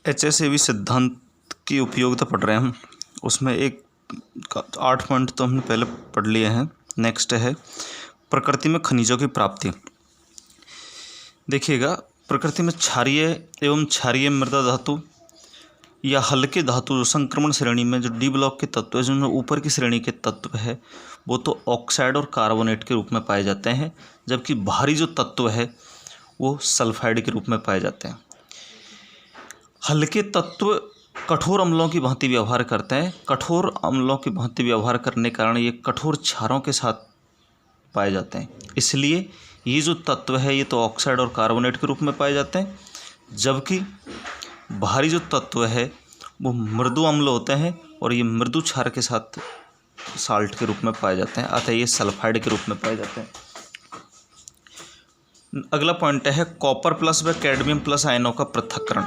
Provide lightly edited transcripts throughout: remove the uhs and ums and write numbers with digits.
HSAV सिद्धांत की उपयोगिता पढ़ रहे हैं हम। उसमें एक 8 पॉइंट तो हमने पहले पढ़ लिए हैं। नेक्स्ट है प्रकृति में खनिजों की प्राप्ति। देखिएगा, प्रकृति में क्षारीय एवं क्षारीय मृदा धातु या हल्के धातु जो संक्रमण श्रेणी में जो डी ब्लॉक के तत्व है, जिनमें ऊपर की श्रेणी के तत्व है वो तो ऑक्साइड और कार्बोनेट के रूप में पाए जाते हैं, जबकि भारी जो तत्व है वो सल्फाइड के रूप में पाए जाते हैं। हल्के तत्व कठोर अम्लों की भांति व्यवहार करते हैं। कठोर अम्लों की भांति व्यवहार करने के कारण ये कठोर क्षारों के साथ पाए जाते हैं, इसलिए ये जो तत्व है ये तो ऑक्साइड और कार्बोनेट के रूप में पाए जाते हैं, जबकि भारी जो तत्व है वो मृदु अम्ल होते हैं और ये मृदु क्षार के साथ साल्ट के रूप में पाए जाते हैं, अतः ये सल्फाइड के रूप में पाए जाते हैं। अगला पॉइंट है कॉपर प्लस व कैडमियम प्लस आयनों का पृथक्करण।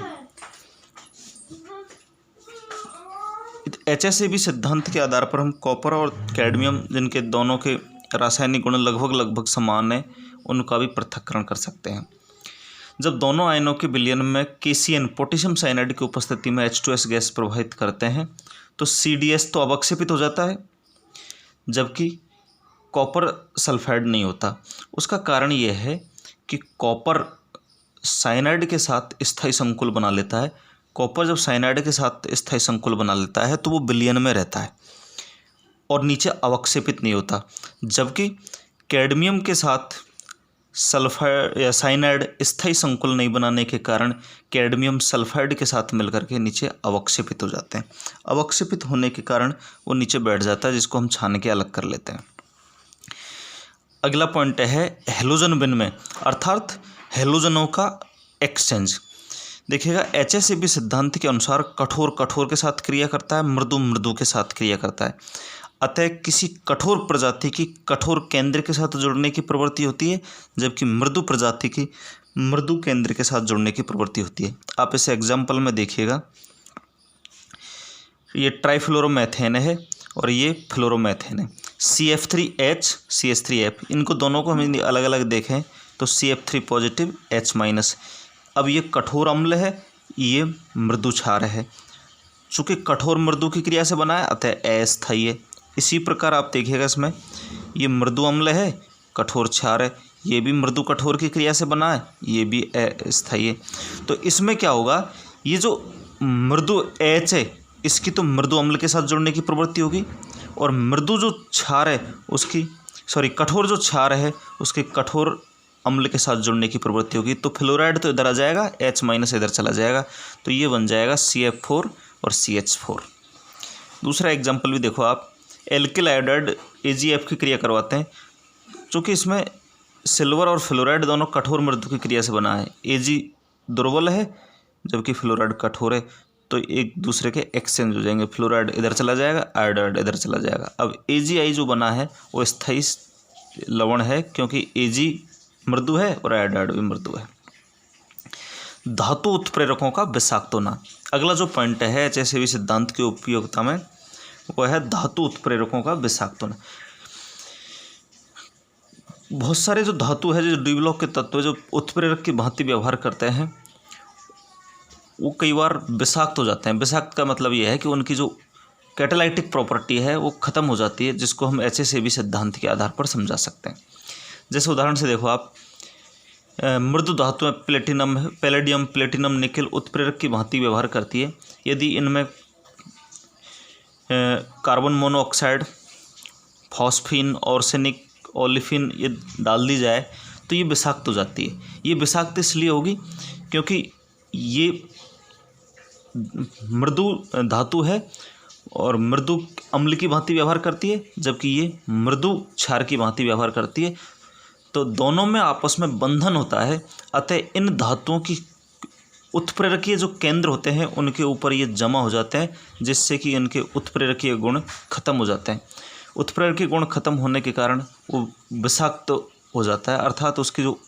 HSAV सिद्धांत के आधार पर हम कॉपर और कैडमियम, जिनके दोनों के रासायनिक गुण लगभग समान है, उनका भी पृथक्करण कर सकते हैं। जब दोनों आयनों के विलयन में KCN पोटेशियम साइनाइड की उपस्थिति में H2S गैस प्रवाहित करते हैं तो CDS तो अवक्षेपित हो जाता है, जबकि कॉपर सल्फाइड नहीं होता। उसका कारण यह है कि कॉपर साइनाइड के साथ स्थायी संकुल बना लेता है। कॉपर जब साइनाइड के साथ स्थायी संकुल बना लेता है तो वो विलयन में रहता है और नीचे अवक्षेपित नहीं होता, जबकि कैडमियम के साथ सल्फाइड या साइनाइड स्थायी संकुल नहीं बनाने के कारण कैडमियम सल्फाइड के साथ मिलकर के नीचे अवक्षेपित हो जाते हैं। अवक्षेपित होने के कारण वो नीचे बैठ जाता है, जिसको हम छान के अलग कर लेते हैं। अगला पॉइंट है हेलोजन बिन में, अर्थात हेलोजनों का एक्सचेंज। देखिएगा, HSAV सिद्धांत के अनुसार कठोर कठोर के साथ क्रिया करता है, मृदु मृदु के साथ क्रिया करता है, अतः किसी कठोर प्रजाति की कठोर केंद्र के साथ जुड़ने की प्रवृत्ति होती है, जबकि मृदु प्रजाति की मृदु केंद्र के साथ जुड़ने की प्रवृत्ति होती है। आप इसे एग्जाम्पल में देखिएगा, ये ट्राइफ्लोरोमेथेन है और ये फ्लोरोमेथेन है। CF3H CH3F, इनको दोनों को हम अलग अलग देखें तो CF3 पॉजिटिव H माइनस। अब ये कठोर अम्ल है, ये मृदु क्षार है। चूँकि कठोर मृदु की क्रिया से बना है अतः अस्थायी है। इसी प्रकार आप देखिएगा, इसमें ये मृदु अम्ल है, कठोर क्षार है, ये भी मृदु कठोर की क्रिया से बना है, ये भी अस्थायी है। तो इसमें क्या होगा, ये जो मृदु H है इसकी तो मृदु अम्ल के साथ जुड़ने की प्रवृत्ति होगी, और मृदु जो क्षार है उसकी कठोर जो क्षार है उसके कठोर अम्ल के साथ जुड़ने की प्रवृत्ति होगी। तो फ्लोराइड तो इधर आ जाएगा, H माइनस इधर चला जाएगा, तो ये बन जाएगा CF4 और CH4। दूसरा एग्जाम्पल भी देखो आप, एल्किल आयोडाइड AgF की क्रिया करवाते हैं। चूँकि इसमें सिल्वर और फ्लोराइड दोनों कठोर मृदु की क्रिया से बना है, Ag दुर्बल है जबकि फ्लोराइड कठोर है, तो एक दूसरे के एक्सचेंज हो जाएंगे। फ्लोराइड इधर चला जाएगा, आयोडाइड इधर चला जाएगा। अब AgI जो बना है वो स्थायी लवण है, क्योंकि Ag मृदु है और आयोडाइड भी मृदु है। धातु उत्प्रेरकों का विषाक्त होना। अगला जो पॉइंट है HSAV सिद्धांत की उपयोगिता में वो है धातु उत्प्रेरकों का विषाक्त होना। बहुत सारे जो धातु है, जो डी ब्लॉक के तत्व जो उत्प्रेरक की भांति व्यवहार करते हैं, वो कई बार विषाक्त हो जाते हैं। विषाक्त का मतलब ये है कि उनकी जो कैटालाइटिक प्रॉपर्टी है वो ख़त्म हो जाती है, जिसको हम HSAV सिद्धांत के आधार पर समझा सकते हैं। जैसे उदाहरण से देखो आप, मृदु धातु में प्लेटिनम है, पैलेडियम, प्लेटिनम, निकेल उत्प्रेरक की भांति व्यवहार करती है। यदि इनमें carbon monoxide, phosphine, arsenic, olefin ये डाल दी जाए तो ये विषाक्त हो जाती है। ये विषाक्त इसलिए होगी क्योंकि ये मृदु धातु है और मृदु अम्ल की भांति व्यवहार करती है, जबकि ये मृदु क्षार की भांति व्यवहार करती है। तो दोनों में आपस में बंधन होता है, अतः इन धातुओं की उत्प्रेरकीय जो केंद्र होते हैं उनके ऊपर ये जमा हो जाते हैं, जिससे कि इनके उत्प्रेरकीय गुण खत्म हो जाते हैं। उत्प्रेरकीय गुण खत्म होने के कारण वो विषाक्त हो जाता है, अर्थात उसकी जो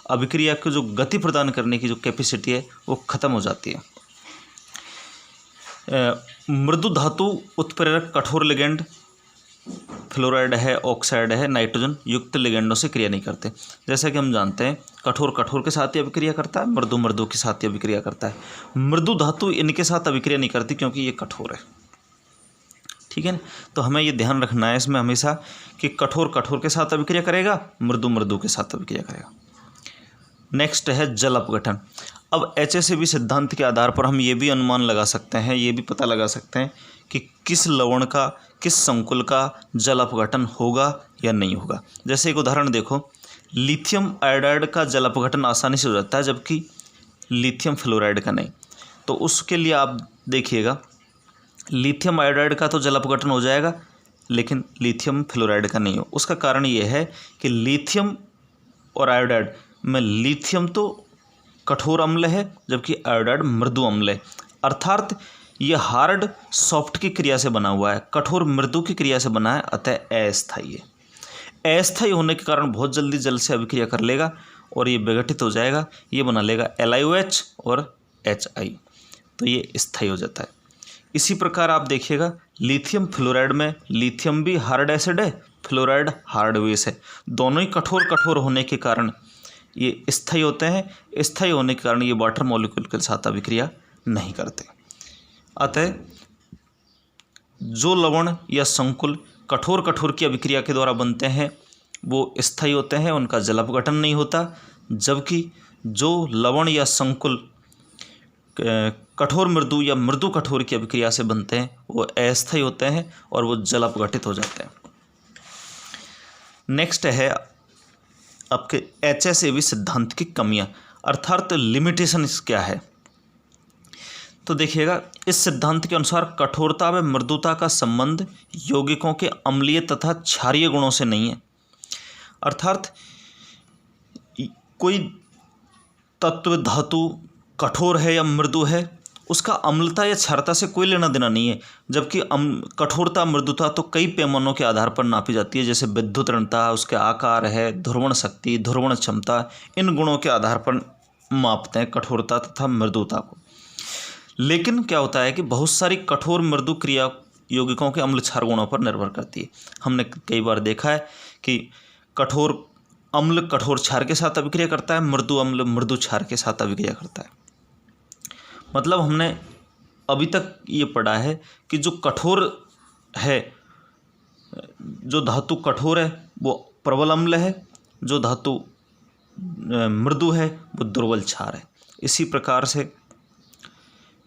अभिक्रिया को जो गति प्रदान करने की जो कैपेसिटी है वो खत्म हो जाती है। मृदु धातु उत्प्रेरक कठोर लिगेंड फ्लोराइड है, ऑक्साइड है, नाइट्रोजन युक्त लिगेंडों से क्रिया नहीं करते। जैसा कि हम जानते हैं कठोर कठोर के साथ ही अभिक्रिया करता है, मृदु मृदु के साथ ही अभिक्रिया करता है। मृदु धातु इनके साथ अभिक्रिया नहीं करती क्योंकि ये कठोर है, ठीक है ना। तो हमें ये ध्यान रखना है इसमें हमेशा कि कठोर कठोर के साथ अभिक्रिया करेगा, मृदु मृदु के साथ अभिक्रिया करेगा। नेक्स्ट है जल अपघटन। अब HACB सिद्धांत के आधार पर हम ये भी अनुमान लगा सकते हैं, ये भी पता लगा सकते हैं कि किस लवण का, किस संकुल का जल अपघटन होगा या नहीं होगा। जैसे एक उदाहरण देखो, लिथियम आयोडाइड का जल अपघटन आसानी से हो जाता है जबकि लिथियम फ्लोराइड का नहीं। तो उसके लिए आप देखिएगा, लिथियम आयोडाइड का तो जल अपघटन हो जाएगा लेकिन लिथियम फ्लोराइड का नहीं हो। उसका कारण ये है कि लिथियम और आयोडाइड में लिथियम तो कठोर अम्ल है जबकि आयोडाइड मृदु अम्ल है, अर्थात ये हार्ड सॉफ्ट की क्रिया से बना हुआ है, कठोर मृदु की क्रिया से बना है, अतः अस्थायी है। अस्थायी होने के कारण बहुत जल्दी जल से अभिक्रिया कर लेगा और ये विघटित हो जाएगा, ये बना लेगा LiOH और HI, तो ये स्थायी हो जाता है। इसी प्रकार आप देखिएगा लिथियम फ्लोराइड में लिथियम भी हार्ड एसिड है, फ्लोराइड हार्ड बेस है, दोनों ही कठोर कठोर होने के कारण ये स्थायी होते हैं। स्थायी होने के कारण ये वाटर मॉलिक्यूल के साथ अभिक्रिया नहीं करते। अतः जो लवण या संकुल कठोर कठोर की अभिक्रिया के द्वारा बनते हैं वो स्थायी होते हैं, उनका जल अपघटन नहीं होता, जबकि जो लवण या संकुल कठोर मृदु या मृदु कठोर की अभिक्रिया से बनते हैं वो अस्थायी होते हैं और वो जल अपघटित हो जाते हैं। नेक्स्ट है आपके HACB सिद्धांत की कमियां, अर्थात लिमिटेशंस क्या है। तो देखिएगा, इस सिद्धांत के अनुसार कठोरता व मृदुता का संबंध यौगिकों के अम्लीय तथा क्षारीय गुणों से नहीं है, अर्थात कोई तत्व धातु कठोर है या मृदु है उसका अम्लता या क्षारता से कोई लेना देना नहीं है, जबकि कठोरता मृदुता तो कई पैमानों के आधार पर नापी जाती है, जैसे विद्युत ऋणता, उसके आकार है, ध्रुवण शक्ति, ध्रुवण क्षमता, इन गुणों के आधार पर मापते हैं कठोरता तथा मृदुता को। लेकिन क्या होता है कि बहुत सारी कठोर मृदु क्रिया यौगिकों के अम्ल क्षार गुणों पर निर्भर करती है। हमने कई बार देखा है कि कठोर अम्ल कठोर क्षार के साथ अभिक्रिया करता है, मृदु अम्ल मृदु क्षार के साथ अभिक्रिया करता है। मतलब हमने अभी तक ये पढ़ा है कि जो कठोर है, जो धातु कठोर है वो प्रबल अम्ल है, जो धातु मृदु है वो दुर्बल क्षार है। इसी प्रकार से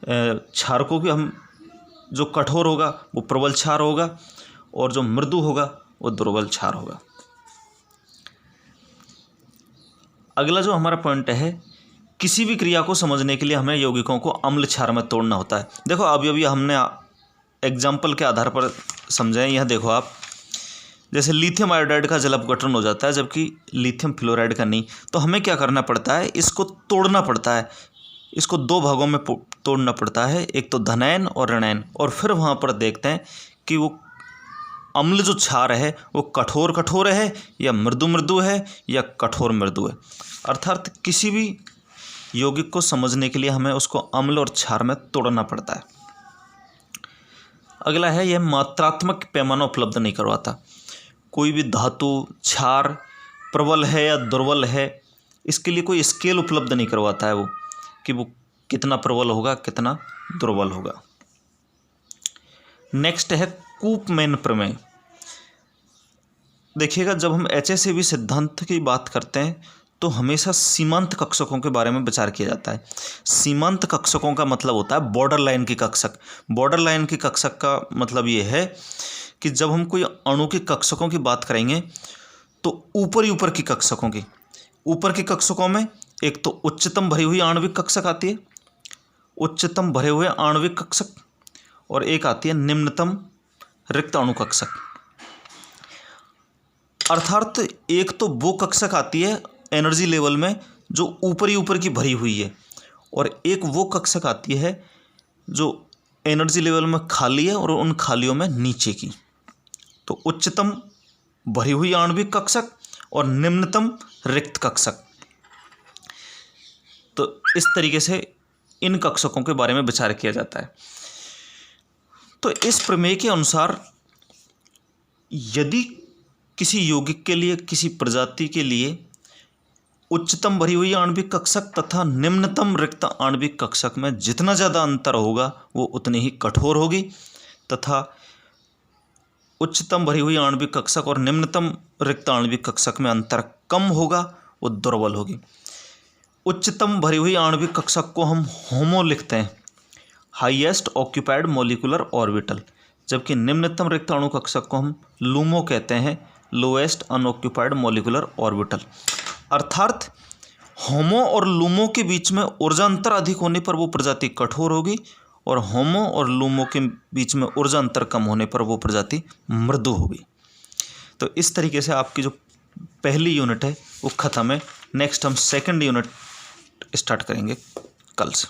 क्षारकों की हम, जो कठोर होगा वो प्रबल क्षार होगा और जो मृदु होगा वो दुर्बल क्षार होगा। अगला जो हमारा पॉइंट है, किसी भी क्रिया को समझने के लिए हमें यौगिकों को अम्ल क्षार में तोड़ना होता है। देखो अभी हमने एग्जाम्पल के आधार पर समझाएं। यह देखो आप, जैसे लिथियम आयोडाइड का जल अपघटन हो जाता है जबकि लिथियम फ्लोराइड का नहीं, तो हमें क्या करना पड़ता है, इसको तोड़ना पड़ता है, इसको दो भागों में तोड़ना पड़ता है, एक तो धनायन और ऋणायन, और फिर वहाँ पर देखते हैं कि वो अम्ल जो क्षार है वो कठोर कठोर है या मृदु मृदु है या कठोर मृदु है। अर्थात किसी भी यौगिक को समझने के लिए हमें उसको अम्ल और क्षार में तोड़ना पड़ता है। अगला है, यह मात्रात्मक पैमाना उपलब्ध नहीं करवाता। कोई भी धातु क्षार प्रबल है या दुर्बल है, इसके लिए कोई स्केल उपलब्ध नहीं करवाता है वो, कि वो कितना प्रबल होगा कितना दुर्बल होगा। नेक्स्ट है कूपमैन प्रमेय। देखिएगा, जब हम HACB सिद्धांत की बात करते हैं तो हमेशा सीमांत कक्षकों के बारे में विचार किया जाता है। सीमांत कक्षकों का मतलब होता है बॉर्डर लाइन की कक्षक। बॉर्डर लाइन की कक्षक का मतलब ये है कि जब हम कोई अणु के कक्षकों की बात करेंगे तो ऊपर की कक्षकों की, ऊपर की कक्षकों में एक तो उच्चतम भरी हुई आणविक कक्षक आती है, उच्चतम भरे हुए आणविक कक्षक, और एक आती है निम्नतम रिक्त अणु कक्षक। अर्थात एक तो वो कक्षक आती है एनर्जी लेवल में जो ऊपर की भरी हुई है, और एक वो कक्षक आती है जो एनर्जी लेवल में खाली है और उन खालियों में नीचे की। तो उच्चतम भरी हुई आणविक कक्षक और निम्नतम रिक्त कक्षक। तो इस तरीके से इन कक्षकों के बारे में विचार किया जाता है। तो इस प्रमेय के अनुसार यदि किसी यौगिक के लिए, किसी प्रजाति के लिए उच्चतम भरी हुई आणविक कक्षक तथा निम्नतम रिक्त आणविक कक्षक में जितना ज़्यादा अंतर होगा वो उतनी ही कठोर होगी, तथा उच्चतम भरी हुई आणविक कक्षक और निम्नतम रिक्त आणविक कक्षक में अंतर कम होगा वो दुर्बल होगी। उच्चतम भरी हुई आणविक कक्षक को हम होमो लिखते हैं, हाईएस्ट ऑक्यूपाइड मॉलिक्यूलर ऑर्बिटल, जबकि निम्नतम रिक्त अणु कक्षक को हम लूमो कहते हैं, लोएस्ट अनऑक्यूपाइड मॉलिक्यूलर ऑर्बिटल। अर्थात होमो और लूमो के बीच में ऊर्जा अंतर अधिक होने पर वो प्रजाति कठोर होगी और होमो और लूमो के बीच में ऊर्जा अंतर कम होने पर वो प्रजाति मृदु होगी। तो इस तरीके से आपकी जो पहली यूनिट है वो ख़त्म है। नेक्स्ट हम सेकंड यूनिट स्टार्ट करेंगे कल से।